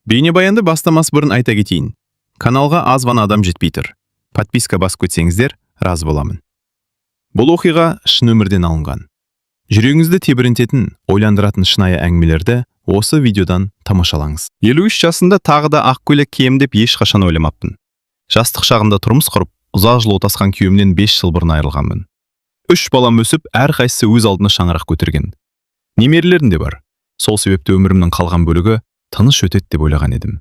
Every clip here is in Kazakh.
Бейнебаянды бастамас бұрын айта кетейін. Каналға аз ғана адам жетпей тұр. Подписка басып өтсеңіздер, разы боламын. Бұл оқиға шын өмірден алынған. Жүрегіңізді тебірентетін, ойландыратын шынайы әңгімелерді осы видеодан тамашалаңыз. 53 жасында тағы да ақ көйлек кием деп ешқашан ойламаппын. Жастық шағында тұрмыс құрып, ұзақ жыл отасқан күйеуімнен 5 жыл бұрын айырылғанмын. 3 балам өсіп, әрқайсысы өз алдына шаңырақ көтерген. Немерелерім де бар. Сол себепті өмірімнің қалған бөлігі тыныш өтеді деп ойлаған едім.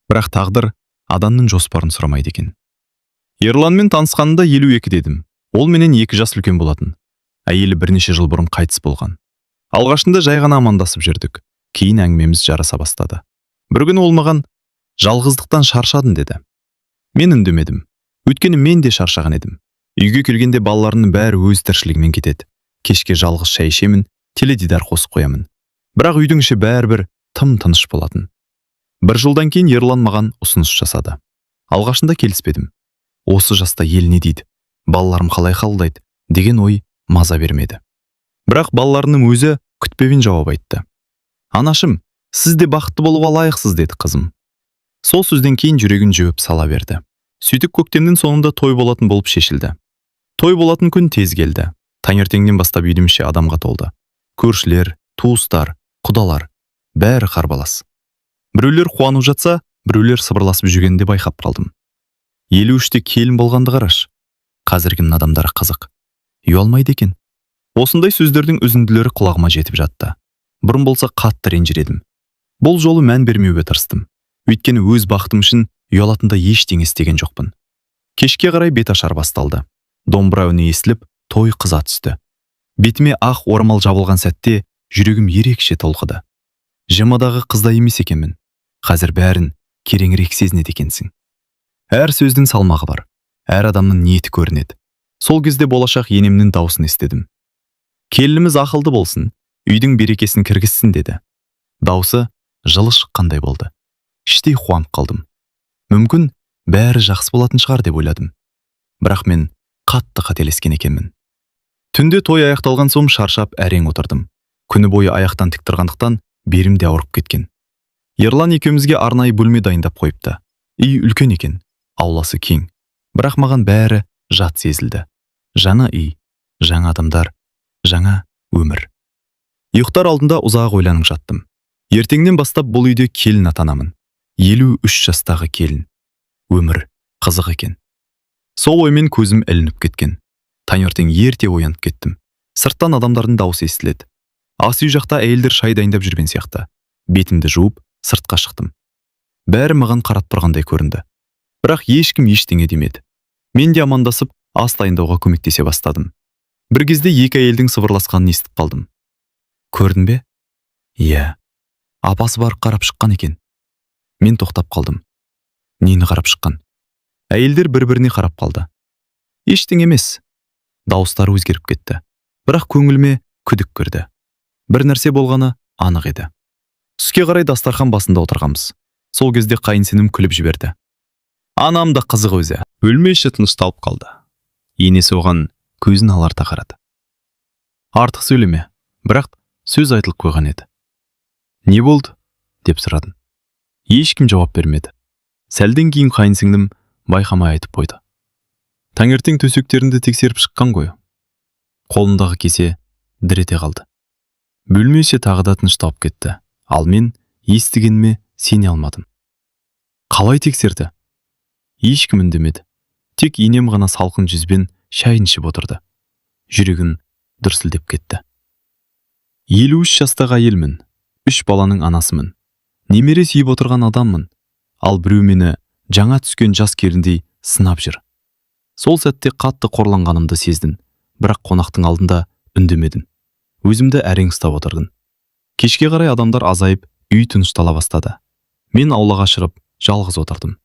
Бірақ тағдыр адамның жоспарын сұрамайды екен. Ерланмен танысқанында 52 дедім. Ол менен 2 жас үлкен болатын. Әйелі бірнеше жыл бұрын қайтыс болған. Алғашында жай ғана амандасып жүрдік. Кейін әңгімеміз жараса бастады. Бір күні ол маған жалғыздықтан шаршадым деді. Мен үндемедім. Өйткені мен де шаршаған едім. Үйге келгенде балаларының бәрі өз тіршілігімен кетеді. Кешке жалғыз шай ішемін, теледидар қосып қоямын. Бірақ үйдің іші бәрібір тым тыныш болатын. Бір жылдан кейін Ерлан маған ұсыныс жасады. Алғашында келіспедім. Осы жаста ел не дейді? Балаларым қалай қабылдайды деген ой маза бермеді. Бірақ балаларының өзі күтпеген жауап айтты. Анашым, сіз де бақытты болуға лайықсыз деді қызым. Сол сөзден кейін жүрегін жөп сала берді. Сөйтіп көктемнің соңында той болатын болып шешілді. Той болатын күн тез келді. Таңертеңнен бастап үйдің іші адамға толды. Көршілер, туыстар, құдалар, бәрі қарбалас. Біреулер қуанып жатса, біреулер сыбырласып жүргенде байқап қалдым. 53-те келін болғанды қараш. Қазіргінің адамдары қызық. Ұялмайды екен. Осындай сөздердің үзінділері құлағыма жетіп жатты. Бұрын болса қатты ренжір едім. Бұл жолы мән бермеуге тырыстым. Өйткені өз бақытым үшін ұялатында ештеңе істеген жоқпын. Кешке қарай беташар басталды. Домбыра үні естіліп, той қыза түсті. Бетіме ақ орамал жабылған сәтте жүрегім ерекше толқыды. Жымадағы қызда емес екенмін. Қазір бәрін кереңірек сезінеді екенсің. Әр сөздің салмағы бар. Әр адамның ниеті көрінеді. Сол кезде болашақ енемнің даусын естідім. Келініміз ақылды болсын, үйдің берекесін кіргізсін деді. Даусы жылы шыққандай болды. Іштей қуанып қалдым. Мүмкін бәрі жақсы болатын шығар деп ойладым. Бірақ мен қатты қателескен екенмін. Түнде той аяқталған соң шаршап әрең отырдым. Күні бойы аяқтан тік тұрғандықтан белім де ауырып кеткен. Ерлан екеумізге арнайы бөлме дайындап қойыпты. Үй үлкен екен, ауласы кең. Бірақ маған бәрі жат сезілді. Жаңа үй, жаңа адамдар, жаңа өмір. Ұйықтар алдында ұзақ ойланып жаттым. Ертеңнен бастап бұл үйде келін атанамын. 53 жастағы келін. Өмір қызық екен. Сол оймен көзім ілініп кеткен. Таңертең ерте оянып кеттім. Сырттан адамдардың дауысы естіледі. Ас үй жақта әйелдер шай дайындап жүрген сияқты. Бетімді жуып, сыртқа шықтым. Бәрі маған қарап тұрғандай көрінді. Бірақ ешкім ештеңе демеді. Мен де амандасып, ас дайындауға көмектесе бастадым. Бір кезде 2 әйелдің сыбырласқанын естіп қалдым. Көрдің бе? Иә. Апасы барып қарап шыққан екен. Мен тоқтап қалдым. Нені қарап шыққан? Әйелдер бір-біріне қарап қалды. Ештеңе емес. Дауыстары өзгеріп кетті. Бірақ көңіліме күдік кірді. Бір нәрсе болғаны анық еді. Түске қарай дастархан басында отырғанбыз. Сол кезде қайынсінім күліп жіберді. Анам да қызық өзі. Бөлме іші тынышталып қалды. Енесі оған көзін аларта қарады. Артық сөйлеме, бірақ сөз айтылып қойған еді. Не болды? Деп сұрадым. Ешкім жауап бермеді. Сәлден кейін қайынсіңлім байқамай айтып қойды. Таңертең төсектерінді тексеріп шыққан ғой. Қолындағы кесе дір ете қалды. Бөлме іші тағы да тынышталып кетті. Ал мен естігеніме сене алмадым. Қалай тексерді? Ешкім үндемеді. Тек енем ғана салқын жүзбен шайын ішіп отырды. Жүрегім дүрсілдеп кетті. 53 жастағы әйелмін. 3 баланың анасымын. Немере сүйіп отырған адаммын. Ал біреу мені жаңа түскен жас келіндей сынап жүр. Сол сәтте қатты қорланғанымды сездім. Бірақ қонақтың алдында үндемедім. Өзімді әрең ұстап отырдым. Кешке қарай адамдар азайып, үй тыныштала бастады. Мен аулаға шығып, жалғыз отырдым.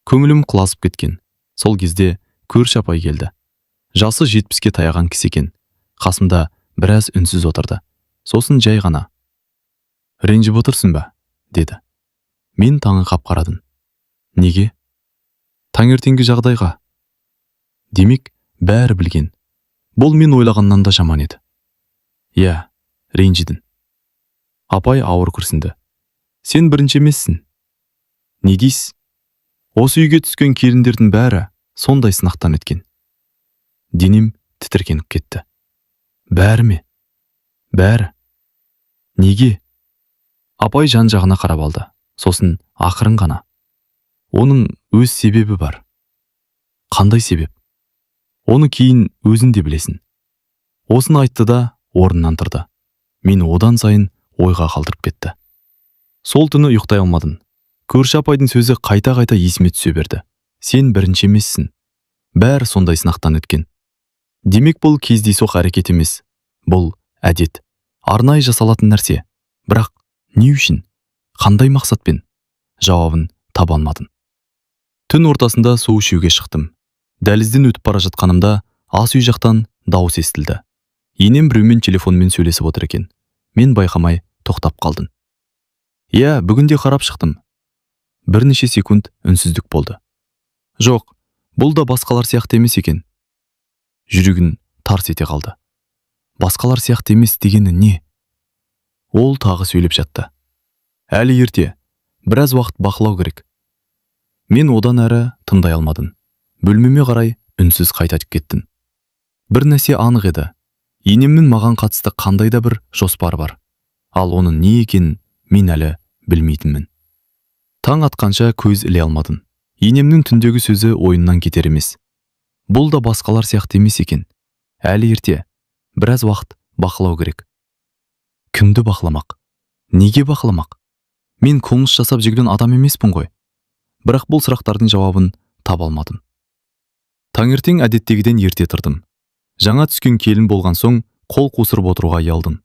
Көңілім құлазып кеткен. Сол кезде көрші апай келді. Жасы 70-ке таяған кісі екен. Қасымда біраз үнсіз отырды. Сосын жай ғана. Ренжіп отырсың ба? Деді. Мен таңырқап қарадым. Неге? Таңертеңгі жағдайға. Демек, бәрі білген. Бұл мен ойлағаннан да жаман еді. Иә, ренжідің. Апай ауыр күрсінді. Сен бірінші емессің. Не дейсіз? Осы үйге түскен келіндердің бәрі сондай сынақтан өткен. Денем тітіркеніп кетті. Бәрі ме? Бәрі. Неге? Апай жан-жағына қарап алды. Сосын ақырын ғана. Оның өз себебі бар. Қандай себеп? Оны кейін өзің де білесің. Осыны айтты да орнынан тұрды. Мені одан сайын ойға қалдырып кетті. Сол түні ұйықтай алмадым. Көрші апайдың сөзі қайта-қайта есіме түсе берді. Сен бірінші емессің. Бәрі сондай сынақтан өткен. Демек бұл кездейсоқ әрекет емес. Бұл әдет. Арнайы жасалатын нәрсе. Бірақ не үшін? Қандай мақсатпен? Жауабын таба алмадым. Түн ортасында су ішуге шықтым. Дәлізден өтіп бара жатқанымда ас үй жақтан дауыс естілді. Енем біреумен телефонмен сөйлесіп отыр екен. Мен байқамай тоқтап қалдым. Иә, бүгінде қарап шықтым. Бірнеше секунд үнсіздік болды. Жоқ, бұл да басқалар сияқты емес екен. Жүрегін тарс ете қалды. Басқалар сияқты емес дегені не? Ол тағы сөйлеп жатты. Әлі ерте, біраз уақыт бақылау керек. Мен одан әрі тыңдай алмадым. Бөлмеме қарай үнсіз қайтатып кеттім. Бір нәрсе анық еді. Енемнің маған қатысты қандай да бір жоспар бар. Ал оның не екенін мен әлі білмейтінмін. Таң атқанша көз іле алмадым. Енемнің түндегі сөзі ойымнан кетер емес. Бұл да басқалар сияқты емес екен. Әлі ерте, біраз уақыт бақылау керек. Кімді бақыламақ? Неге бақыламақ? Мен қылмыс жасап жүрген адам емеспін ғой. Бірақ бұл сұрақтардың жауабын таба алмадым. Таңертең әдеттегіден ерте тұрдым. Жаңа түскен келін болған соң қол қусырып отыруға ұялдым.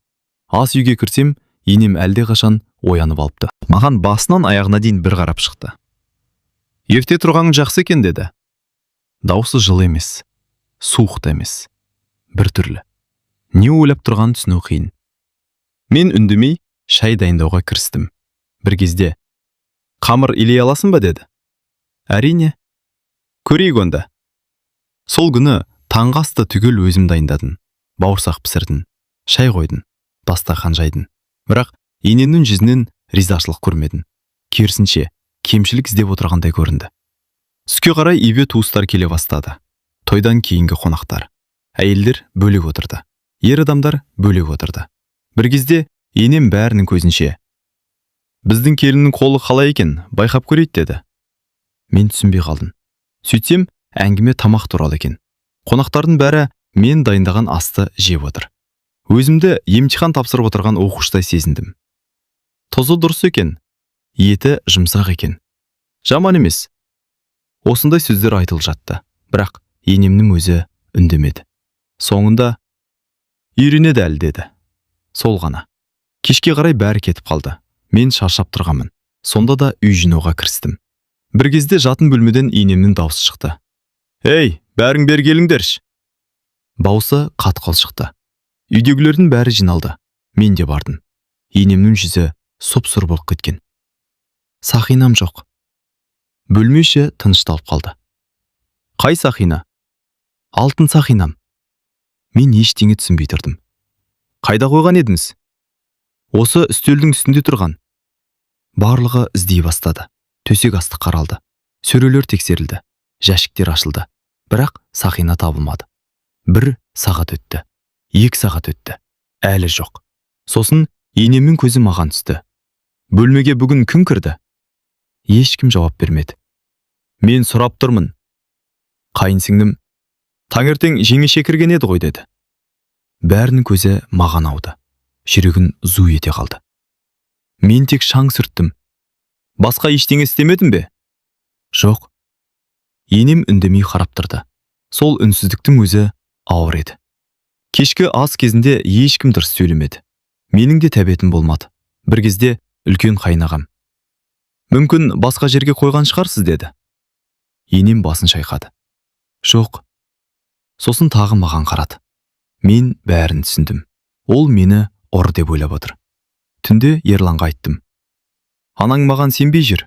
Ас үйге кірсем, енем әлде қашан оянып алыпты. Маған басынан аяғына дейін бір қарап шықты. Ерте тұрғаның жақсы екен деді. Даусы жылы емес, суық та емес. Бір түрлі. Не ойлап тұрғанын түсіну қиын. Мен үндемей шай дайындауға кірістім. Бір кезде «Қамыр илей аласың ба?» деді. Әрине. Көрейік онда. Сол күні таңғы асты түгел өзім дайындадым. Бауырсақ пісірдім, шай қойдым, дастархан жайдым. Бірақ енемнің жүзінен ризашылық көрмедім. Керісінше, кемшілік іздеп отырғандай көрінді. Түске қарай үйге туыстар келе бастады. Тойдан кейінгі қонақтар. Әйелдер бөлек отырды. Ер адамдар бөлек отырды. Бір кезде енем бәрінің көзінше «Біздің келіннің қолы қалай екен, байқап көрейік» деді. Мен түсінбей қалдым. Сөйтсем, әңгіме тамақ туралы екен. Қонақтардың бәрі мен дайындаған асты жеп отыр. Өзімді емтихан тапсырып отырған оқушыдай сезіндім. Тұзы дұрыс екен, еті жұмсақ екен. Жаман емес. Осындай сөздер айтылып жатты. Бірақ енемнің өзі үндемеді. Соңында «Үйренеді әлі» деді. Сол ғана. Кешке қарай бәрі кетіп қалды. Мен шаршап тұрғанмын. Сонда да үй жинауға кірістім. Бір кезде жатын бөлмеден енемнің дауысы шықты. «Ей, бәрің бері келіңдерші!» Дауысы қатқыл шықты. Үйдегілердің бәрі жиналды. Мен де бардым. Енемнің жүзі сұп-сұр болып кеткен. Сақинам жоқ. Бөлме іші тынышталып қалды. Қай сақина? Алтын сақинам. Мен ештеңе түсінбей тұрдым. Қайда қойған едіңіз? Осы үстелдің үстінде тұрған. Барлығы іздей бастады. Төсек асты қаралды. Сөрелер тексерілді. Жәшіктер ашылды. Бірақ сақина табылмады. 1 сағат өтті. 2 сағат өтті. Әлі жоқ. Сосын енемнің көзі маған түсті. Бөлмеге бүгін кім кірді? Ешкім жауап бермеді. Мен сұрап тұрмын. Қайынсіңлім, таңертең жеңеше кірген еді ғой деді. Бәрінің көзі маған ауды. Жүрегін зу ете қалды. Мен тек шаң сүрттім. Басқа ештеңе істемедім бе? Жоқ. Енем үндемей қарап тұрды. Сол үнсіздіктің өзі ауыр еді. Кешкі ас кезінде ешкім дұрыс сөйлемеді. Менің де тәбетім болмады. Бір кезде үлкен қайнағам. Мүмкін басқа жерге қойған шығарсыз деді. Енем басын шайқады. Жоқ. Сосын тағы маған қарады. Мен бәрін түсіндім. Ол мені ұр деп ойлап отыр. Түнде Ерланға айттым. Анаң маған сенбей жүр.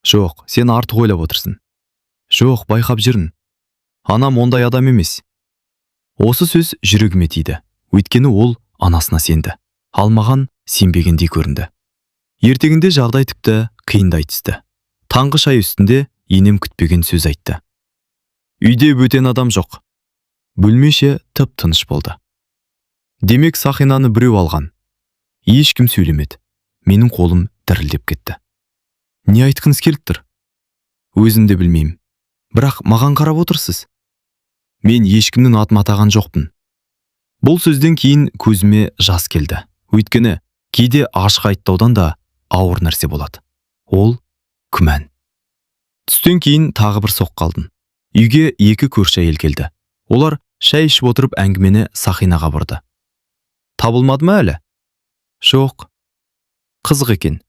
Жоқ, сен артық ойлап отырсың. Жоқ, байқап жүрін. Анам ондай адам емес. Осы сөз жүрегіме тиді. Өйткені ол анасына сенді. Ал маған сенбегендей көрінді. Ертеңінде жағдай тіпті қиындай түсті. Таңғы шай үстінде енем күтпеген сөз айтты. Үйде бөтен адам жоқ. Бөлмеше тып тыныш болды. Демек Сақинаны біреу алған. Ешкім сөйлемеді. Менің қолым дірілдеп кетті. Не айтқыңыз келіп тұр? Өзім де білмеймін. Бірақ маған қарап отырсыз. Мен ешкімнің атын атаған жоқпын. Бұл сөзден кейін көзіме жас келді. Өйткені кейде ашық айтпаудан да ауыр нәрсе болады. Ол күмән. Түстен кейін тағы бір соққы алдым. Үйге екі көрші әйел келді. Олар шай ішіп отырып әңгімені Сақинаға бұрды. Табылмады ма әлі? Жоқ. Қызық екен.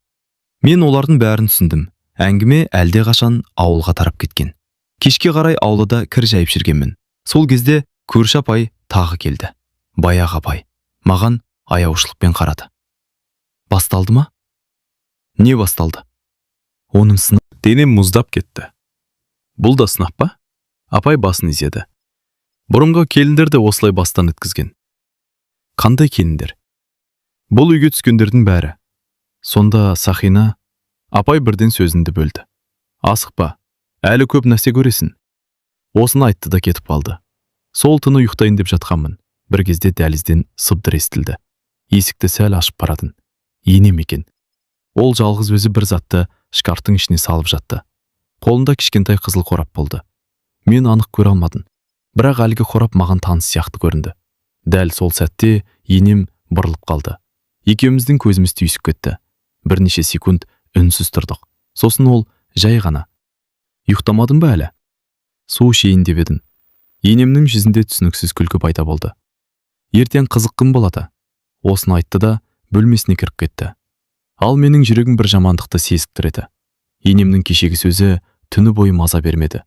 Мен олардың бәрін түсіндім. Әңгіме әлде қашан ауылға тарап кеткен. Кешке қарай аулада кір жайып жүргенмін. Сол кезде көрші апай тағы келді. Баяғы апай. Маған аяушылықпен қарады. Басталды ма? Не басталды? Оның сынып. Денем мұздап кетті. Бұл да сынап па? Апай басын изеді. Бұрынғы келіндер де осылай бастан өткізген. Қандай келіндер? Бұл үйге түскендердің бәрі. Сонда Сақина, апай бірден сөзінді бөлді. Асықпа, әлі көп нәрсе көресің. Осыны айтты да кетіп қалды. Сол түні ұйықтайын деп жатқанмын. Бір кезде дәлізден сыбдыр естілді. Есікті сәл ашып барадың. Енем екен. Ол жалғыз өзі бір затты шкафтың ішіне салып жатты. Қолында кішкентай қызыл қорап болды. Мен анық көре алмадым. Бірақ әлгі қорап маған таныс сияқты көрінді. Дәл сол сәтте енем бұрылып қалды. Екеуміздің көзіміз түйісіп кетті. Бірнеше секунд үнсіз тұрдық. Сосын ол жай ғана: "Ұйықтамадың ба әлі?" Су ішейін деп едім. Енемнің жүзінде түсініксіз күлкі пайда болды. Ертең қызыққым болады. Осыны айтты да бөлмесіне кіріп кетті. Ал менің жүрегім бір жамандықты сезіп тұр еді. Енемнің кешегі сөзі түні бойы маза бермеді.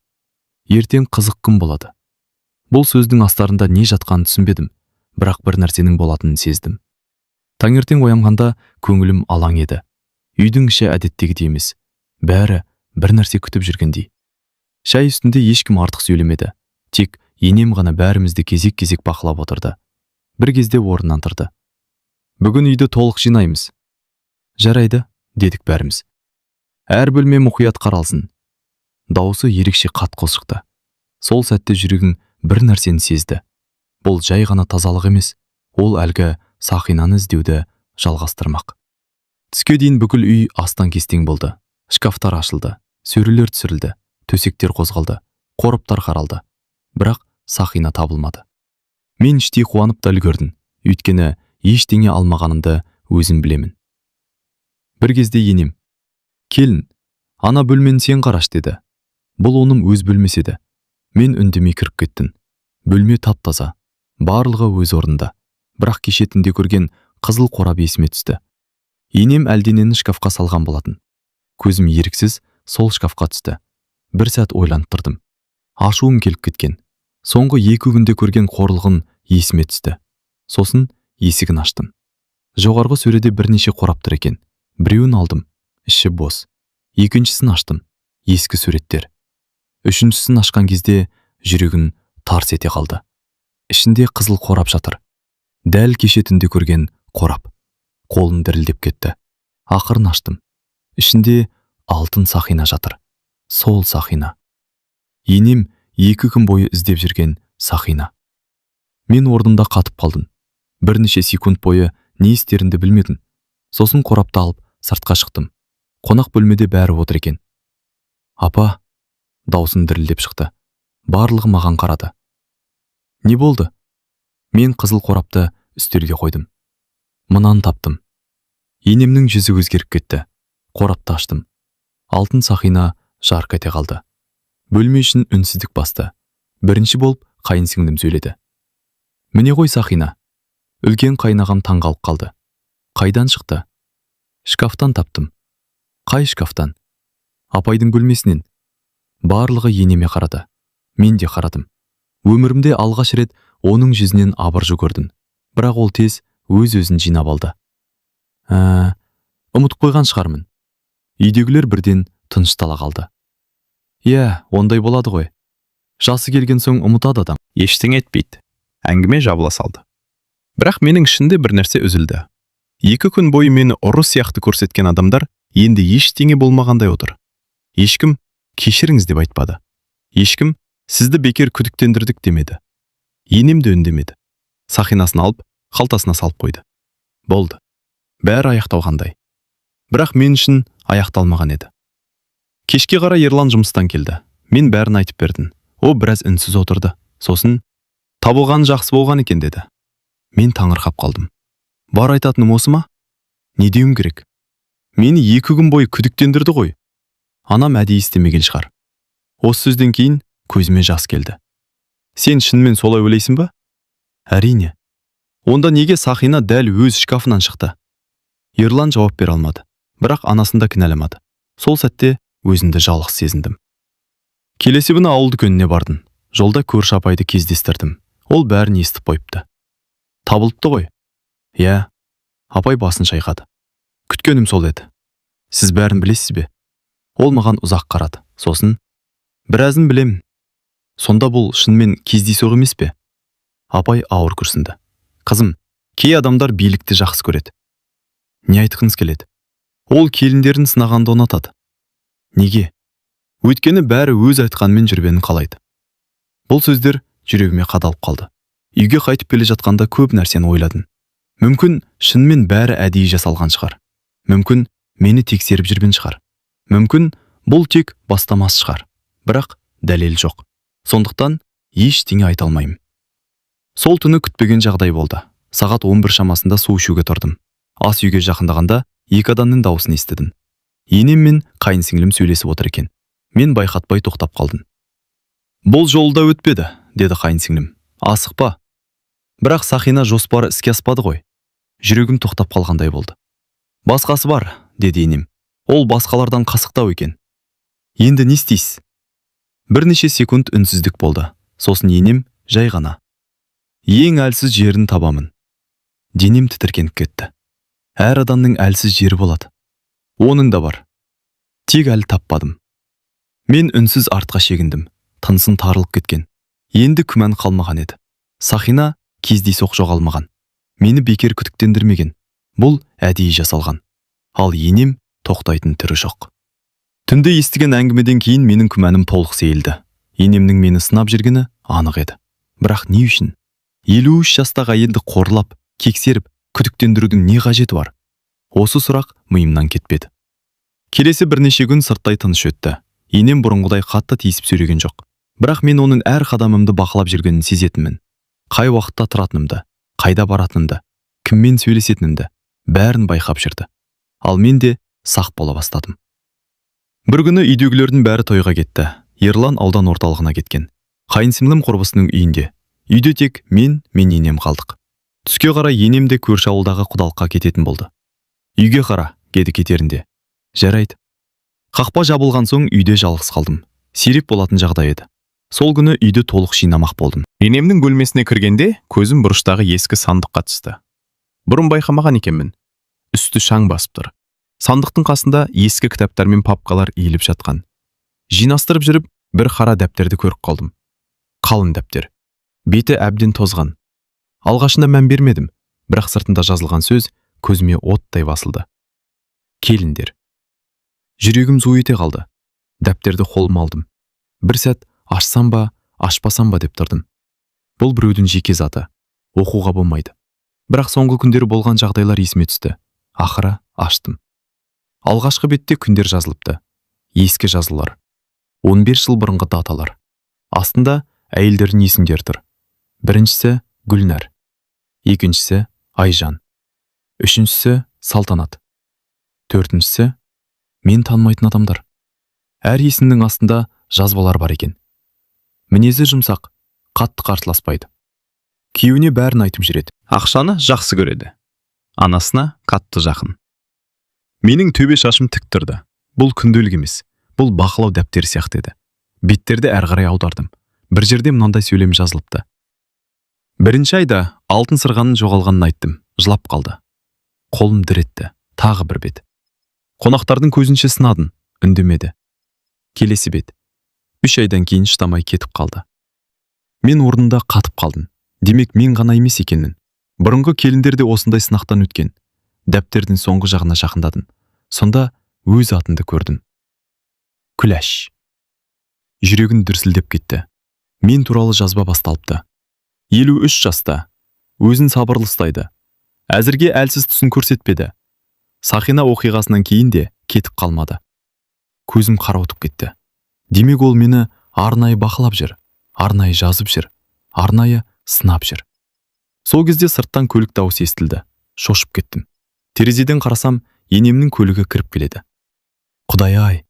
Ертең қызыққым болады. Бұл сөздің астарында не жатқанын түсінбедім, бірақ бір нәрсенің болатынын сездім. Таңертең оянғанда көңілім алаң еді. Үйдің іші әдеттегідей емес. Бәрі бір нәрсе күтіп жүргендей. Шай үстінде ешкім артық сөйлемеді. Тек енем ғана бәрімізді кезек-кезек бақылап отырды. Бір кезде орнынан тұрды. "Бүгін үйді толық жинаймыз." "Жарайды", дедік бәріміз. "Әр бөлме мұқият қаралсын." Дауысы ерекше қатқыл шықты. Сол сәтте жүрегім бір нәрсені сезді. Бұл жай ғана тазалық емес, ол әлгі Сақинаны іздеуді жалғастырмақ. Түске дейін бүкіл үй астан-кестең болды. Шкафтар ашылды, сөрелер түсірілді, төсектер қозғалды, қораптар қаралды. Бірақ Сақина табылмады. Мен іштей қуанып та үлгердім, өйткені ештеңе алмағанымды өзім білемін. Бір кезде енем: "Келін, ана бөлмені сен қараш", деді. Бұл оның өз бөлмесі еді. Мен үндемей кіріп кеттім. Бөлме тап-таза, барлығы өз орнында. Бірақ кеше түнде көрген қызыл қорап есіме түсті. Енем әлденені шкафқа салған болатын. Көзім еріксіз сол шкафқа түсті. Бір сәт ойланып тұрдым. Ашуым келіп кеткен. Соңғы 2 күнде көрген қорлығым есіме түсті. Сосын есігін аштым. Жоғарғы сөреде бірнеше қорап тұр екен. Біреуін алдым, іші бос. Екіншісін аштым, ескі суреттер. Үшіншісін ашқан кезде жүрегім тарс ете қалды. Ішінде қызыл қорап жатыр. Дәл кеше түнде көрген қорап. Қолым дірілдеп кетті. Ақырын аштым. Ішінде алтын Сақина жатыр. Сол Сақина. Енем 2 күн бойы іздеп жүрген Сақина. Мен орнымда қатып қалдым. Бірнеше секунд бойы не істерімді білмедім. Сосын қорапты алып сыртқа шықтым. Қонақ бөлмеде бәрі отыр екен. "Апа", даусым дірілдеп шықты. Барлығы маған қарады. "Не болды?" Мен қызыл қорапты үстелге қойдым. "Мынаны таптым." Енемнің жүзі өзгеріп кетті. Қорапты аштым. Алтын Сақина жарқ ете қалды. Бөлме үшін үнсіздік басты. Бірінші болып қайынсіңлім сөйледі. "Міне ғой Сақина." Үлкен қайнағам таңғалып қалды. "Қайдан шықты?" "Шкафтан таптым." "Қай шкафтан?" "Апайдың бөлмесінен." Барлығы енеме қарады. Мен де қарадым. Өмірімде алғаш рет оның жүзінен абыржу көрдім. Бірақ ол тез өз-өзін жинап алды. Ұмытып қойған шығармын." Үйдегілер бірден тыныштала қалды. "Иә, ондай болады ғой. Жасы келген соң ұмытады адам." Ештеңе етпейді. Әңгіме жабыла салды. Бірақ менің ішінде бір нәрсе үзілді. 2 күн бойы мені ұры сияқты көрсеткен адамдар енді ештеңе болмағандай отыр. Ешкім кешіріңіз деп айтпады. Ешкім сізді бекер күдіктендірдік демеді. Енем де үндемеді. Сақинасын алып, қалтасына салып қойды. Болды. Бәрі аяқталғандай. Бірақ мен үшін аяқталмаған еді. Кешке қарай Ерлан жұмыстан келді. Мен бәрін айтып бердім. О біраз үнсіз отырды. Сосын, табылған жақсы болған екен деді. Мен таңырқап қалдым. Бар айтатыным осы ма? Не деуім керек? Мені 2 күн бойы күдіктендірді ғой. Анам әдейі істемеген шығар. Осы сөзден кейін көзіме жас келді. Сен шынымен солай ойлайсың ба? Әрине. Онда неге Сақина дәл өз шкафынан шықты? Ерлан жауап бере алмады. Бірақ анасын да кінәламады. Сол сәтте өзімді жалғыз сезіндім. Келесі күні ауыл дүкеніне бардым. Жолда көрші апайды кездестірдім. Ол бәрін естіп қойыпты. Табылыпты ғой? Иә. Апай басын шайқады. Күткенім сол еді. Сіз бәрін білесіз бе? Ол маған ұзақ қарады. Сосын, біразын білем. Сонда бұл шынымен кездейсоқ емес пе? Апай ауыр күрсінді. Қызым, кей адамдар билікті жақсы көреді. Не айтқыңыз келеді? Ол келіндерін сынағанды ұнатады. Неге? Өйткені бәрі өз айтқанымен жүргенін қалайды. Бұл сөздер жүрегіме қадалып қалды. Үйге қайтып келе жатқанда көп нәрсені ойладым. Мүмкін шынымен бәрі әдейі жасалған шығар. Мүмкін мені тексеріп жүрген шығар. Мүмкін бұл тек бастамас шығар. Бірақ дәлел жоқ. Сондықтан ештеңе айта алмаймын. Сол түні күтпеген жағдай болды. Сағат 11 шамасында су ішуге тұрдым. Ас үйге жақындағанда 2 адамның дауысын естідім. Енем мен қайынсіңлім сөйлесіп отыр екен. Мен байқатпай тоқтап қалдым. Бұл жолда өтпеді, деді қайынсіңлім. Асықпа. Бірақ Сақина жоспары іске аспады ғой. Жүрегім тоқтап қалғандай болды. Басқасы бар, деді енем. Ол басқалардан қасықтау екен. Енді не істейсіз? Бірнеше секунд үнсіздік болды. Сосын енем жай ғана. Ең әлсіз жерін табамын. Денем тітіркеніп кетті. Әр адамның әлсіз жері болады. Оның да бар. Тек әлі таппадым. Мен үнсіз артқа шегіндім. Тынысым тарылып кеткен. Енді күмән қалмаған еді. Сақина кездейсоқ жоғалмаған. Мені бекер күдіктендірмеген. Бұл әдейі жасалған. Ал енем тоқтайтын түрі жоқ. Түнде естіген әңгімеден кейін менің күмәнім толық сейілді. Енемнің мені сынап жүргені анық еді. Бірақ не үшін? 53 жастағы әйелді қорлап, кексеріп, күдіктендірудің не қажеті бар? Осы сұрақ миымнан кетпеді. Келесі бірнеше күн сырттай тыныш өтті. Енем бұрынғыдай қатты тиісіп сөйлеген жоқ. Бірақ мен оның әр қадамымды бақылап жүргенін сезетінмін. Қай уақытта тұратынымды, қайда баратынымды, кіммен сөйлесетінімді бәрін байқап жүрді. Ал мен де сақ бола бастадым. Бір күні үйдегілердің бәрі тойға кетті. Ерлан аудан орталығына кеткен. Қайынсіңлім құрбысының үйінде. Үйде тек мен енем қалдық. Түске қарай енем де көрші ауылдағы құдалыққа кететін болды. Үйге қара, деді кетерінде. Жарайды. Қақпа жабылған соң үйде жалғыз қалдым. Сирек болатын жағдай еді. Сол күні үйді толық жинамақ болдым. Енемнің бөлмесіне кіргенде көзім бұрыштағы ескі сандыққа түсті. Бұрын байқамаған екенмін. Үсті шаң басып тұр. Сандықтың қасында ескі кітаптар мен папкалар иіліп жатқан. Жинастырып жүріп, бір қара дәптерді көріп қалдым. Қалың дәптер. Беті әбден тозған. Алғашында мән бермедім, бірақ сыртында жазылған сөз көзіме оттай басылды. Келіндер. Жүрегім зу ете қалды. Дәптерді қолыма алдым. Бір сәт ашсам ба, ашпасам ба деп тұрдым. Бұл біреудің жеке заты. Оқуға болмайды. Бірақ соңғы күндері болған жағдайлар есіме түсті. Ақыры аштым. Алғашқы бетте күндер жазылыпты. Ескі жазылар. 15 жыл бұрынғы даталар. Астында әйелдердің есімдері тұр. Біріншісі Гүлнәр. Екіншісі Айжан. Үшіншісі Салтанат. Төртіншісі мен танымайтын адамдар. Әр есімнің астында жазбалар бар екен. Мінезі жұмсақ, қатты қарсыласпайды. Күйеуіне бәрін айтып жүреді. Ақшаны жақсы көреді. Анасына қатты жақын. Менің төбе шашым тік тұрды. Бұл күнделік емес. Бұл бақылау дәптері сияқты еді. Беттерді әр қарай аудардым. Бір жерде мынандай сөйлем жазылыпты. Бірінші айда алтын сырғаның жоғалғанын айттым. Жылап қалды. Қолым дір етті. Тағы бір бет. Қонақтардың көзінше сынадым. Үндемеді. Келесі бет. 3 айдан кейін шыдамай кетіп қалды. Мен орнында қатып қалдым. Демек мен ғана емес екенмін. Бұрынғы келіндер де осындай сынақтан өткен. Дәптердің соңғы жағына жақындадым. Сонда өз атымды көрдім. күләш. Жүрегін дүрсілдеп кетті. Мен туралы жазба басталыпты. 53 жаста. Өзін сабырлы ұстайды. Әзірге әлсіз тұсын көрсетпеді. Сақина оқиғасынан кейін де кетіп қалмады. Көзім қарауытып кетті. Демек ол мені арнайы бақылап жүр, арнайы жазып жүр, арнайы сынап жүр. Сол кезде сырттан көлік дауысы естілді. Шошып кеттім. Терезеден қарасам, енемнің көлігі кіріп келеді. Құдай-ай!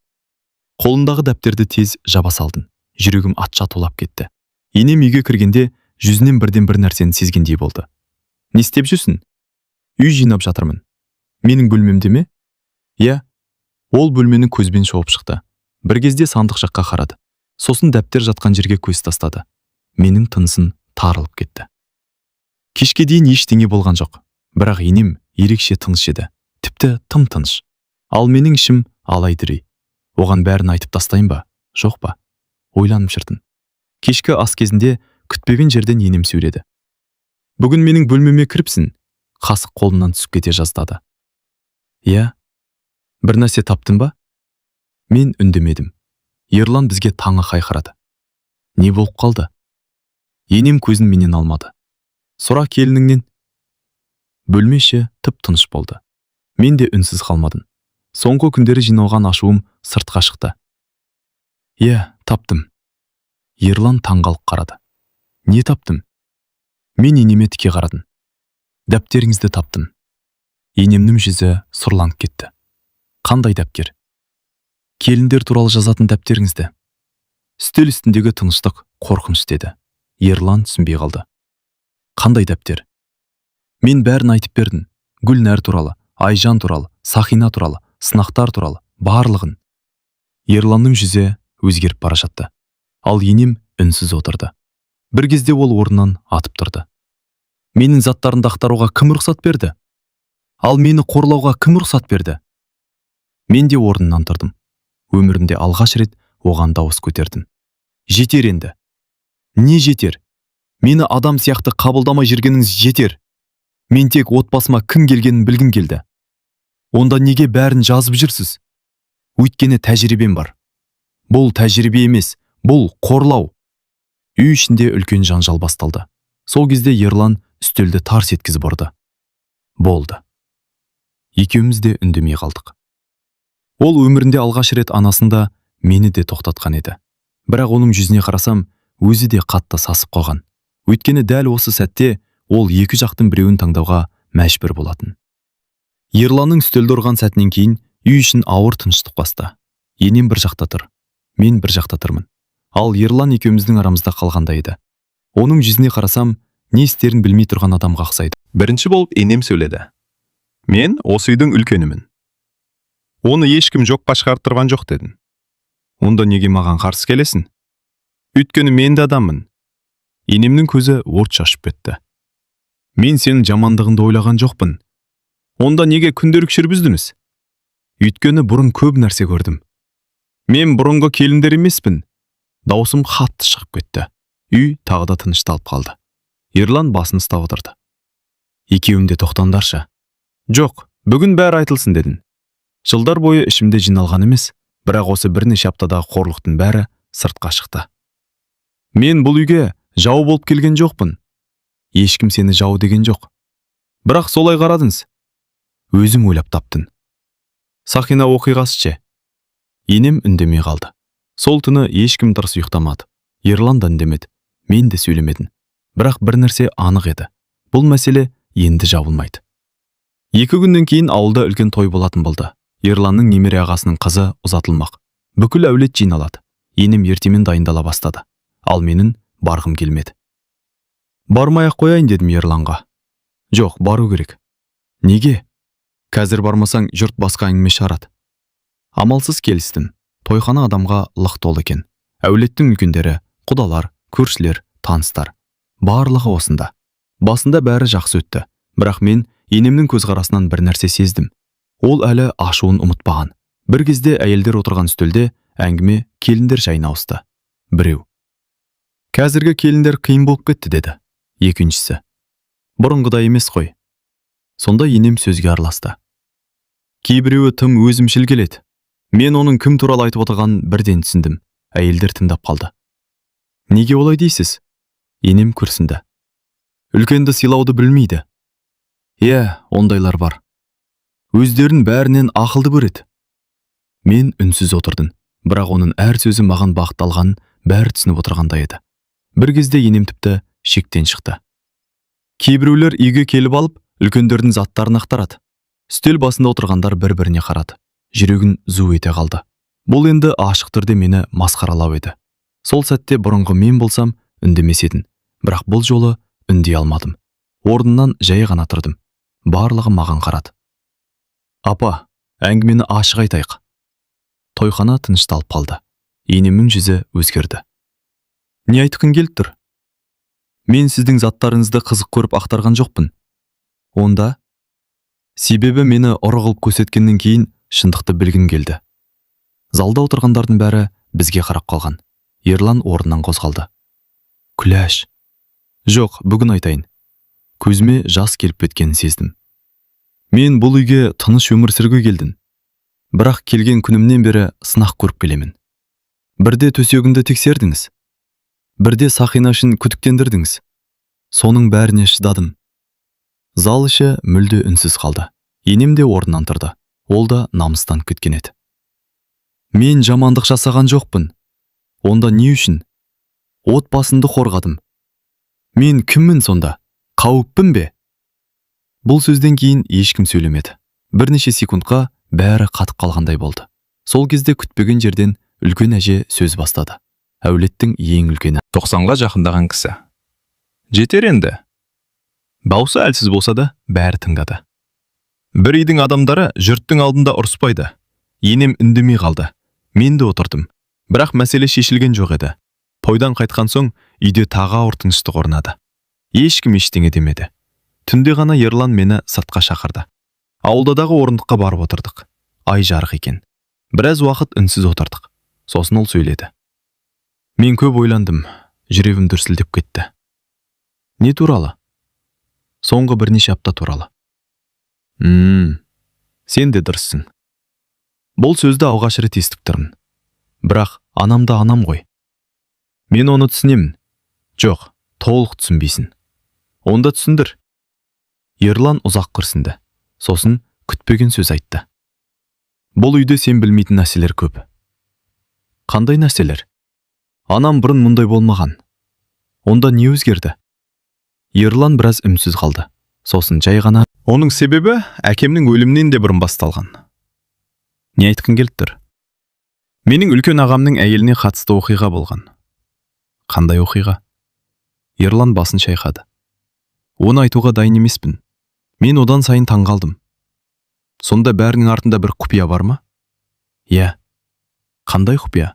Қолындағы дәптерді тез жаба салдым. Жүрегім атша тулап кетті. Енем үйге кіргенде жүзінен бірден бір нәрсені сезгендей болды. Не істеп жүрсің? Үй жинап жатырмын. Менің бөлмемде ме? Иә. Ол бөлмені көзбен шолып шықты. Бір кезде сандық жаққа қарады. Сосын дәптер жатқан жерге көз тастады. Менің тынысым тарылып кетті. Кешке дейін ештеңе болған жоқ. Бірақ енем ерекше тыныш еді. Тіпті тым тыныш. Ал менің ішім алай-дүлей. Оған бәрін айтып тастайын ба? Жоқ па? Ойланып жүрдім. Кешкі ас кезінде күтпеген жерден енем сөйледі. Бүгін менің бөлмеме кіріпсің. Қасық қолымнан түсіп кете жаздады. Иә. Бір нәрсе таптың ба? Мен үндемедім. Ерлан бізге таңы қайқырады. Не болып қалды? Енем көзін менен алмады. Сұра келініңнен. Бөлмеші тып-тыныш болды. Мен де үнсіз қалмадым. Соңғы күндері жиналған ашуым сыртқа шықты. Иә, таптым. Ерлан таңғалып қарады. Не таптым? Мен енеме тіке қарадым. Дәптеріңізді таптым. Енемнің жүзі сұрланып кетті. Қандай дәптер? Келіндер туралы жазатын дәптеріңізді. Үстел үстіндегі тыныштық қорқыныш деді. Ерлан түсінбей қалды. Қандай дәптер? Мен бәрін айтып бердім. Гүлнәр туралы, Айжан туралы, Сақина туралы, сынақтар туралы, барлығын. Ерланның жүзі өзгеріп бара жатты. Ал енем үнсіз отырды. Бір кезде ол орнынан атып тұрды. Менің заттарымды ақтаруға кім рұқсат берді? Ал мені қорлауға кім рұқсат берді? Мен де орнынан тұрдым. Өмірімде алғаш рет оған дауыс көтердім. Жетер енді. Не жетер? Мені адам сияқты қабылдамай жүргеніңіз жетер. Мен тек отбасыма кім келгенін білгім келді. Онда неге бәрін жазып жүрсіз? Өйткені тәжірибем бар. Бұл тәжірибе емес, бұл қорлау. Үй ішінде үлкен жанжал басталды. Сол кезде Ерлан үстелді тарс еткізіп ұрды. Болды. Екеуміз де үндемей қалдық. Ол өмірінде алғаш рет анасында мені де тоқтатқан еді. Бірақ оның жүзіне қарасам, өзі де қатты сасып қалған. Өйткені дәл осы сәтте ол екі жақтың біреуін таңдауға мәжбүр болатын. Ерланның үстелді ұрған сәтінен кейін үй үшін ауыр тыныштық басты. Енем бір жақта тұр, мен бір жақта тұрмын. Ал Ерлан екеуміздің арамызда қалғандай еді. Оның жүзіне қарасам, не істерін білмей тұрған адамға ұқсайды. Бірінші болып енем сөйледі. Мен осы үйдің үлкенімін. Оны ешкім жоққа шығарып тұрған жоқ дедім. Онда неге маған қарсы келесің? Өйткені мен де адаммын. Енемнің көзі от шашып кетті. Мен сенің жамандығыңды ойлаған жоқпын. Онда неге күнделік жүргіздіңіз? Өйткені бұрын көп нәрсе көрдім. Мен бұрынғы келіндер емеспін. Даусым қатты шығып кетті. Үй тағы да тынышталып қалды. Ерлан басын ұстап отырды. Екеуің де тоқтаңдаршы. Жоқ, бүгін бәрі айтылсын дедім. Жылдар бойы ішімде жиналған емес, бірақ осы бірнеше аптадағы қорлықтың бәрі сыртқа шықты. Мен бұл үйге жау болып келген жоқпын. Ешкім сені жау деген жоқ. Бірақ солай қарадыңыз. Өзім ойлап таптың. Сақина оқиғасы ше? Енем үндемей қалды. Сол түні ешкім дұрыс ұйықтамады. Ерлан да үндемеді. Мен де сөйлемедім. Бірақ бір нәрсе анық еді. Бұл мәселе енді жабылмайды. 2 күннен кейін ауылда үлкен той болатын болды. Ерланның немере ағасының қызы ұзатылмақ. Бүкіл әулет жиналады. Енем ертемен дайындала бастады. Ал менің барғым келмеді. Бармай-ақ қояйын дедім Ерланға. Жоқ, бару керек. Неге? Қазір бармасаң жұрт басқа әңгіме шығарады. Амалсыз келістім. Тойхана адамға лық толы екен. Әулеттің үлкендері, құдалар, көршілер, таныстар. Барлығы осында. Басында бәрі жақсы өтті. Бірақ мен енемнің көзқарасынан бір нәрсе сездім. Ол әлі ашуын ұмытпаған. Бір кезде әйелдер отырған үстелде әңгіме келіндер жайына ауысты. Біреу. Қазіргі келіндер қиын болып кетті деді. Екіншісі. Бұрынғыдай емес қой. Сонда енем сөзге араласты. Кейбіреуі тым өзімшіл келеді. Мен оның кім туралы айтып отырғанын бірден түсіндім. Әйелдер тыңдап қалды. Неге олай дейсіз? Енем күрсінді. Үлкенді сыйлауды білмейді. Ондайлар бар. Өздерін бәрінен ақылды көреді. Мен үнсіз отырдым, бірақ оның әр сөзі маған бағытталғанын бәрі түсініп отырғандай еді. Бір кезде енем тіпті шектен шықты. Кейбіреулер үйге келіп алып, үлкендердің заттарын ақтарады. Үстел басында отырғандар бір-біріне қарады. Жүрегін зу ете қалды. Бұл енді ашық түрде мені масқаралау еді. Сол сәтте бұрынғы мен болсам үндемес едім, бірақ бұл жолы үндей алмадым. Орнымнан жай ғана тұрдым. Барлығы маған қарады. Апа, әңгімені ашық айтайық. Тойхана тынышталып қалды. Енемнің жүзі өзгерді. Не айтқың келіп тұр? Мен сіздің заттарыңызды қызық көріп ақтарған жоқпын. Онда? Себебі мені ұры қылып көрсеткеннен кейін шындықты білгім келді. Залда отырғандардың бәрі бізге қарап қалған. Ерлан орнынан қозғалды. Күләш. Жоқ, бүгін айтайын. Көзіме жас келіп кеткенін сездім. Мен бұл үйге тыныш өмір сүрге келдім. Бірақ келген күнімнен бері сынақ көріп келемін. Бірде төсегімді тексердіңіз. Бірде Сақина үшін күдіктендірдіңіз. Соның бәріне шыдадым. Зал іші мүлде үнсіз қалды. Енем де орнынан тұрды. Ол да намыстан кеткен еді. Мен жамандық жасаған жоқпын. Онда не үшін? Отбасымды қорғадым. Мен кіммін сонда? Қауіппін бе? Бұл сөзден кейін ешкім сөйлемеді. Бірнеше секундқа бәрі қатып қалғандай болды. Сол кезде күтпеген жерден үлкен әже сөз бастады. Әулеттің ең үлкені. 90-ға жақындаған кісі. Жетер енді. Даусы әлсіз болса да, бәрі тыңдады. Бір үйдің адамдары жұрттың алдында ұрыспайды. Енем үндемей қалды. Мен де отырдым. Бірақ мәселе шешілген жоқ еді. Тойдан қайтқан соң үйде тағы ауыр тыныштық орнады. Ешкім ештеңе демеді. Түнде ғана Ерлан мені сыртқа шақырды. Ауылдадағы орындыққа барып отырдық. Ай жарық екен. Біраз уақыт үнсіз отырдық. Сосын ол сөйледі. Мен көп ойландым. Жүрегім дүрсілдеп кетті. Не туралы? Соңғы бірнеше апта туралы. Сен де дұрыссың. Бұл сөзді алғаш рет естіп тұрмын. Бірақ анам да анам ғой. Мен оны түсінемін. Жоқ, толық түсінбейсің. Онда түсіндір. Ерлан ұзақ күрсінді. Сосын күтпеген сөз айтты. Бұл үйде сен білмейтін нәрселер көп. Қандай нәрселер? Анам бұрын мұндай болмаған. Онда не өзгерді? Ерлан біраз үнсіз қалды. Сосын жай ғана. Оның себебі әкемнің өлімінен де бұрын басталған. Не айтқың келіп тұр? Менің үлкен ағамның әйеліне қатысты оқиға болған. Қандай оқиға? Ерлан басын шайқады. Оны айтуға дайын емеспін. Мен одан сайын таңғалдым. Сонда бәрінің артында бір құпия бар ма? Қандай құпия?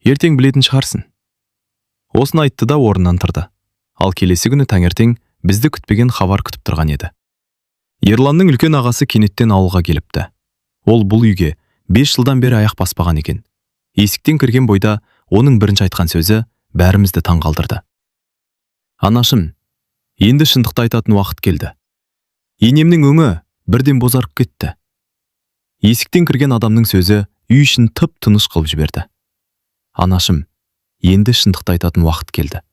Ертең білетін шығарсың. Осыны айтты да орнынан тұрды. Ал келесі күні таңертең бізді күтпеген хабар күтіп тұрған еді. Ерланның үлкен ағасы кенеттен ауылға келіпті. Ол бұл үйге 5 жылдан бері аяқ баспаған екен. Есіктен кірген бойда оның бірінші айтқан сөзі бәрімізді таңғалдырды. Анашым, енді шындықты айтатын уақыт келді. Енемнің өңі бірден бозарып кетті. Есіктен кірген адамның сөзі үй ішін тып-тыныш қылып жіберді. Анашым, енді шындықты айтатын уақыт келді.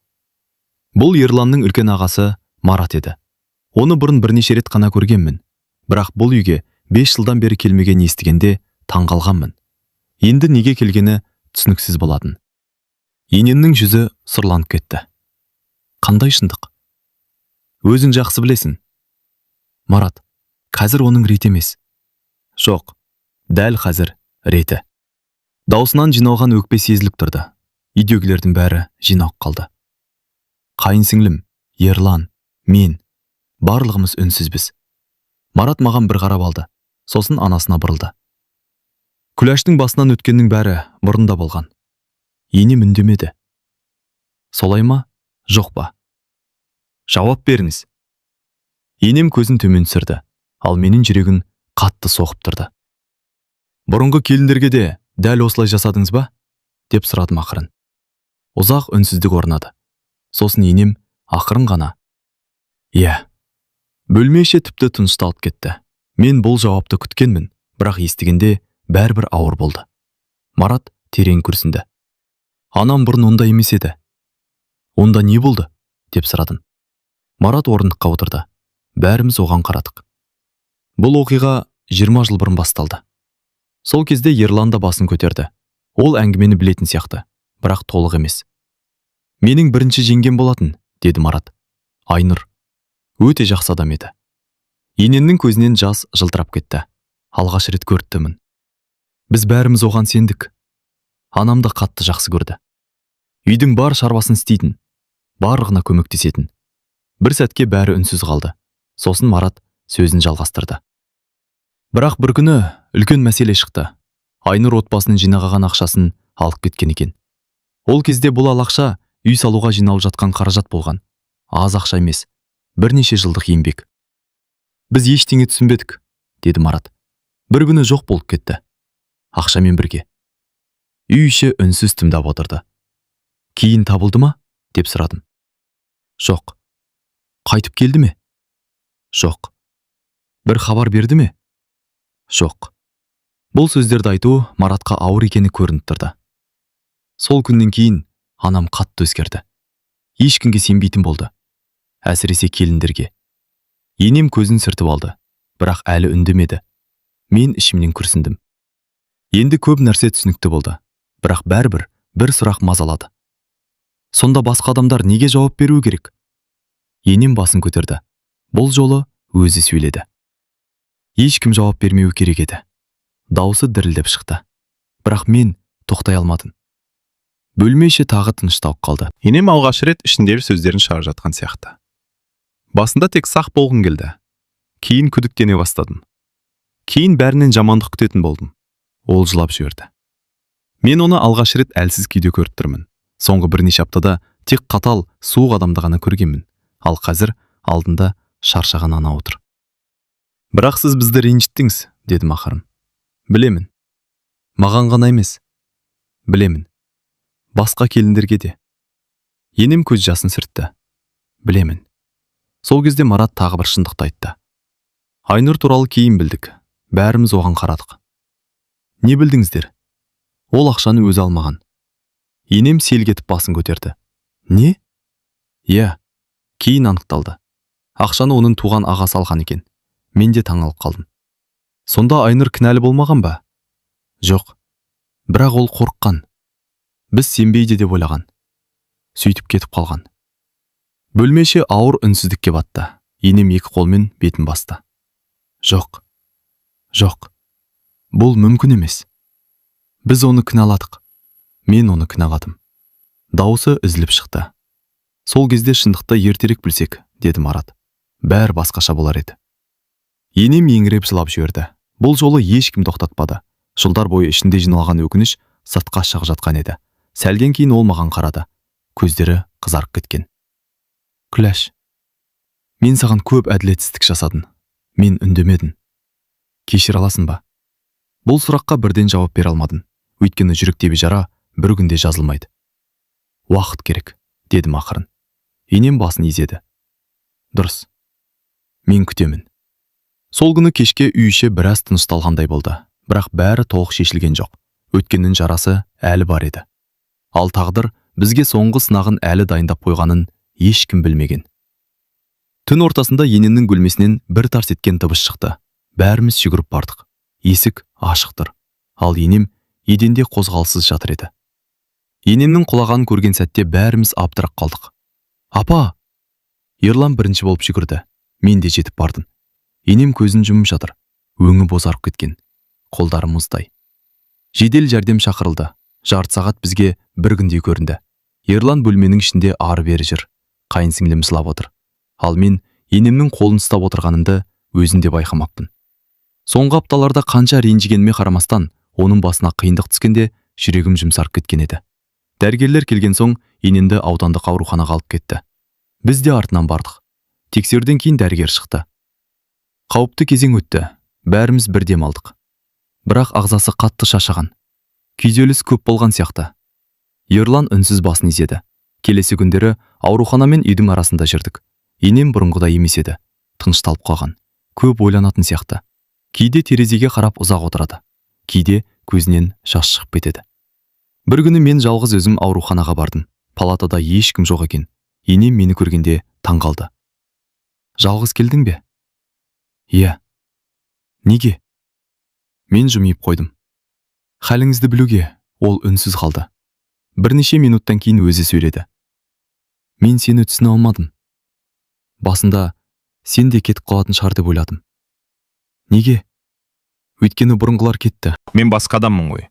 Бұл Ерланның үлкен ағасы Марат еді. Оны бұрын бірнеше рет қана көргенмін. Бірақ бұл үйге 5 жылдан бері келмеген естігенде таңғалғанмын. Енді неге келгені түсініксіз болатын. Енемнің жүзі сұрланып кетті. Қандай шындық? Өзің жақсы білесің. Марат, қазір оның реті емес. Жоқ, дәл қазір реті. Даусынан жиналған өкпе сезіліп тұрды. Үйдегілердің бәрі жинап қалды. Қайынсіңлім, Ерлан, мен, барлығымыз үнсізбіз. Марат маған бір қарап алды. Сосын анасына бұрылды. Күләштің басынан өткеннің бәрі бұрында болған. Енем үндемеді. Солай ма, жоқ па? Жауап беріңіз. Енем көзін төмен түсірді, ал менің жүрегім қатты соғып тұрды. Бұрынғы келіндерге де дәл осылай жасадыңыз ба? Деп сұрадым ақырын. Ұзақ үнсіздік орнады. Сосын енем ақырын ғана. Бөлме іші тіпті тынышталып кетті. Мен бұл жауапты күткенмін, бірақ естігенде бәрібір ауыр болды. Марат терең күрсінді. Анам бұрын онда емес еді. Онда не болды? Деп сұрадым. Марат орындыққа отырды. Бәріміз оған қарадық. Бұл оқиға 20 жыл бұрын басталды. Сол кезде Ерлан да басын көтерді. Ол әңгімені білетін сияқты, бірақ толық емес. Менің бірінші жеңгем болатын, деді Марат. Айнұр өте жақсы адам еді. Ененнің көзінен жас жылтырап кетті. Алғаш рет көрдімін. Біз бәріміз оған сендік. Анам да қатты жақсы көрді. Үйдің бар шаруасын істейтін, барлығына көмектесетін. Бір сәтке бәрі үнсіз қалды. Сосын Марат сөзін жалғастырды. Бірақ бір күні үлкен мәселе шықты. Айнұр отбасының жинаған ақшасын алып кеткен екен. Ол кезде бұл ақша үй салуға жиналып жатқан қаражат болған. Аз ақша емес, бірнеше жылдық еңбек. Біз ештеңе түсінбедік, деді Марат. Бір күні жоқ болып кетті. Ақшамен бірге. Үй іші үнсіз тыңдап отырды. Кейін табылды ма? Деп сұрадым. Жоқ. Қайтып келді ме? Жоқ. Бір хабар берді ме? Жоқ. Бұл сөздерді айту Маратқа ауыр екені көрініп тұрды. Сол күннен кейін анам қатты өзгерді. Ешкімге сенбейтін болды. Әсіресе келіндерге. Енем көзін сүртіп алды, бірақ әлі үндемеді. Мен ішімнен күрсіндім. Енді көп нәрсе түсінікті болды, бірақ бәрібір бір сұрақ мазалады. Сонда басқа адамдар неге жауап беру керек? Енем басын көтерді. Бұл жолы өзі сөйледі. Ешкім жауап бермеу керек еді. Дауысы дірілдеп шықты. Бірақ мен тоқтай алмадым. Бөлме іші тағы тынышталып қалды. Енем алғаш рет ішіндегі сөздерін шығарып жатқан сияқты. Басында тек сақ болғым келді. Кейін күдіктене бастадым. Кейін бәрінен жамандық күтетін болдым. Ол жылап жіберді. Мен оны алғаш рет әлсіз күйде көріп тұрмын. Соңғы бірнеше аптада тек қатал, суық адамды ғана көргенмін. Ал қазір алдында шаршаған ана отыр. Бірақ сіз бізді ренжіттіңіз, дедім ақырын. Білемін. Маған ғана емес. Білемін. Басқа келіндерге де. Енем көз жасын сүртті. Білемін. Сол кезде Марат тағы бір шындықты айтты. Айнұр туралы кейін білдік. Бәріміз оған қарадық. Не білдіңіздер? Ол ақшаны өзі алмаған. Енем селк етіп басын көтерді. Не? Иә, кейін анықталды. Ақшаны оның туған ағасы алған екен. Мен де таңалып қалдым. Сонда Айнұр кінәлі болмаған ба? Жоқ. Бірақ ол қорыққан. Біз сенбейді деп ойлаған. Сөйтіп кетіп қалған. Бөлмеше ауыр үнсіздікке батты. Енем екі қолмен бетін басты. Жоқ. Жоқ. Бұл мүмкін емес. Біз оны кінәладық. Мен оны кінәладым. Дауысы үзіліп шықты. Сол кезде шындықты ертерек білсек, деді Марат. Бәрі басқаша болар еді. Енем еңіреп жылап жіберді. Бұл жолы ешкім тоқтатпады. Жылдар бойы ішінде жиналған өкініш сыртқа шығып жатқан еді. Сәлден кейін ол маған қарады. Көздері қызарып кеткен. Күләш, мен саған көп әділетсіздік жасадым. Мен үндемедім. Кешір аласың ба? Бұл сұраққа бірден жауап бере алмадым. Өйткені жүректегі жара бір күнде жазылмайды. Уақыт керек, дедім ақырын. Енем басын изеді. Дұрыс. Мен күтемін. Сол күні кешке үй іші біраз тынышталғандай болды. Бірақ бәрі толық шешілген жоқ. Өткеннің жарасы әлі бар еді. Ал тағдыр бізге соңғы сынағын әлі дайындап қойғанын ешкім білмеген. Түн ортасында енемнің бөлмесінен бір тарс еткен дыбыс шықты. Бәріміз жүгіріп бардық. Есік ашық тұр. Ал енем еденде қозғалыссыз жатыр еді. Енемнің құлағанын көрген сәтте бәріміз абдырап қалдық. Апа! Ерлан бірінші болып жүгірді. Мен де жетіп бардым. Енем көзін жұмып жатыр. Өңі бозарып кеткен. Қолдары мұздай. Жедел жәрдем шақырылды. Жарты сағат бізге бір күндей көрінді. Ерлан бөлменің ішінде ары-бері жүр. Қайынсіңлім жылап отыр. Ал мен енемнің қолын ұстап отырғанымды өзінде байқамаппын. Соңғы апталарда қанша ренжігеніме қарамастан, оның басына қиындық түскенде жүрегім жұмсарып кеткен еді. Дәрігерлер келген соң енемді аудандық ауруханаға алып кетті. Біз де артынан бардық. Тексеруден кейін дәрігер шықты. Қауіпті кезең өтті. Бәріміз бір дем алдық. Бірақ ағзасы қатты шаршаған. Күйзеліс көп болған сияқты. Ерлан үнсіз басын изеді. Келесі күндері аурухана мен үйдің арасында жүрдік. Енем бұрынғыдай емес еді. Тынышталып қалған. Көп ойланатын сияқты. Кейде терезеге қарап ұзақ отырады. кейде көзінен жас шығып кетеді. Бір күні мен жалғыз өзім ауруханаға бардым. Палатада ешкім жоқ екен. Енем мені көргенде таң қалды. Жалғыз келдің бе? Иә. Неге? Мен жымиып қойдым. Халіңізді білуге. Ол үнсіз қалды. Бірнеше минуттан кейін өзі сөйледі. Мен сені түсіне алмадым. Басында сен де кетіп қалатын шығар деп ойладым. Неге? Өйткені бұрынғылар кетті. Мен басқа адаммын ғой.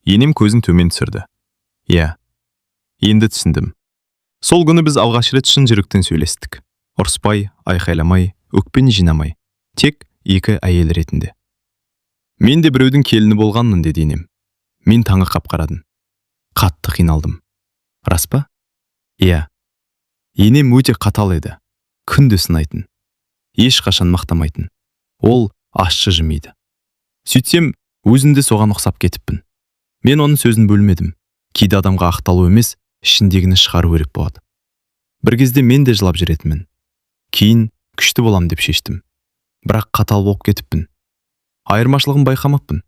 Енем көзін төмен түсірді. Иә. Енді түсіндім. Сол күні біз алғаш рет шын жүректен сөйлестік. Ұрыспай, айқайламай, өкпені жинамай. Тек екі әйел ретінде. Мен де біреудің келіні болғанмын деді енем. Мен таңырқап қарадым. Қатты қиналдым. Рас па? Иә. Енем өте қатал еді. Күнде сынайтын. Ешқашан мақтамайтын. Ол ащы жымиды. Сөйтсем, өзінде соған ұқсап кетіппін. Мен оның сөзін бөлмедім. Кейде адамға ақталу емес, ішіндегіні шығару керек болады. Бір кезде мен де жылап жүретінмін. Кейін күшті болам деп шештім. Бірақ қатал болып кетіппін. Айырмашылығын байқамаппын.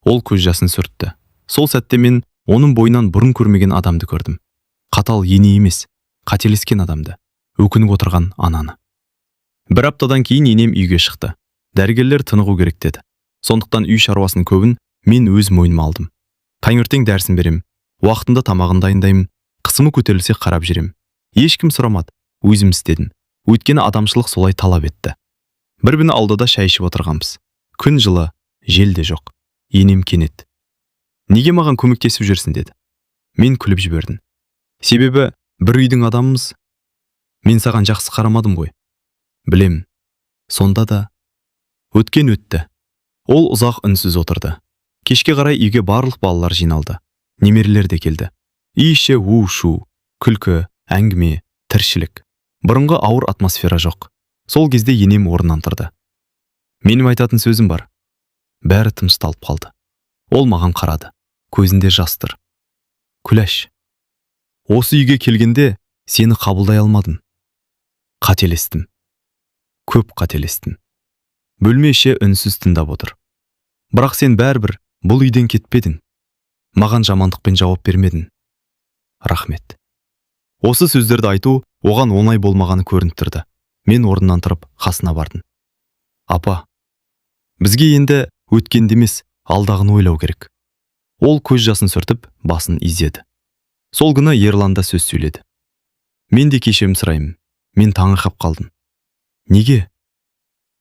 Ол көз жасын сүртті. Сол сәтте мен оның бойынан бұрын көрмеген адамды көрдім. Қатал ене емес, қателескен адамды, өкініп отырған ананы. Бір аптадан кейін енем үйге шықты. Дәрігерлер тынығу керек деді. Сондықтан үй шаруасының көбін мен өз мойныма алдым. Таңертең дәрісін берем, уақытында тамағын дайындаймын, қысымы көтерілсе қарап жүрем. Ешкім сұрамады, өзім істедім. Өйткені адамшылық солай талап етті. Бір күні алдыда шай ішіп отырғанбыз. Күн жылы, жел де жоқ. Енем кенет. Неге маған көмектесіп жүрсің деді. Мен күліп жібердім. Себебі бір үйдің адамымыз. Мен саған жақсы қарамадым ғой. Білем. Сонда да өткен өтті. Ол ұзақ үнсіз отырды. Кешке қарай үйге барлық балалар жиналды. Немерелер де келді. Үй іші у-шу, күлкі, әңгіме, тіршілік. Бұрынғы ауыр атмосфера жоқ. Сол кезде енем орнынан тұрды. Менің айтатын сөзім бар. Бәрі тынышталып қалды. Ол маған қарады. Көзінде жас тұр. Күләш. Осы үйге келгенде сені қабылдай алмадым. Қателестім. Көп қателестім. Бөлме іші үнсіз тыңдап отыр. Бірақ сен бәрібір бұл үйден кетпедің. Маған жамандықпен жауап бермедің. Рахмет. Осы сөздерді айту оған оңай болмағаны көрініп тұрды. Мен орнынан тұрып қасына бардым. Апа, бізге енді өткенді емес, алдағыны ойлау керек. Ол көз жасын сүртіп, басын изеді. Сол күні Ерланда сөз сөйледі. Мен де кешірім сұраймын. Мен таңырқап қалдым. Неге?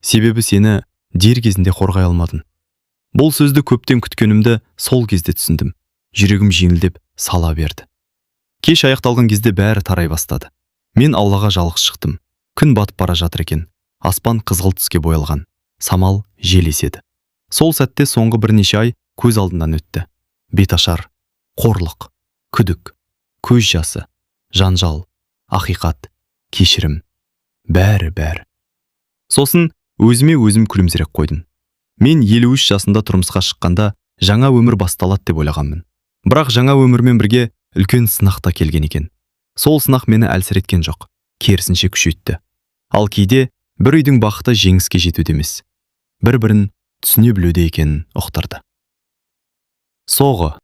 Себебі сені дер кезінде қорғай алмадым. Бұл сөзді көптен күткенімді сол кезде түсіндім. Жүрегім жеңілдеп сала берді. Кеш аяқталған кезде бәрі тарай бастады. Мен аулаға жалғыз шықтым. Күн батып бара жатыр екен. Аспан қызғылт түске боялған. Самал жел еседі. Сол сәтте соңғы бірнеше ай көз алдынан өтті. Беташар, қорлық, күдік, көз жасы, жанжал, ақиқат, кешірім. Бәрі. Сосын өзіме өзім күлімсіреп қойдым. Мен 53 жасында тұрмысқа шыққанда жаңа өмір басталады деп ойлағанмын. Бірақ жаңа өмірмен бірге үлкен сынақ та келген екен. Сол сынақ мені әлсіреткен жоқ, керісінше күшейтті. Ал кейде бір үйдің бақыты жеңіске жетуде емес, бір-бірін түсіне білуде екенін ұқтырды. Соғы.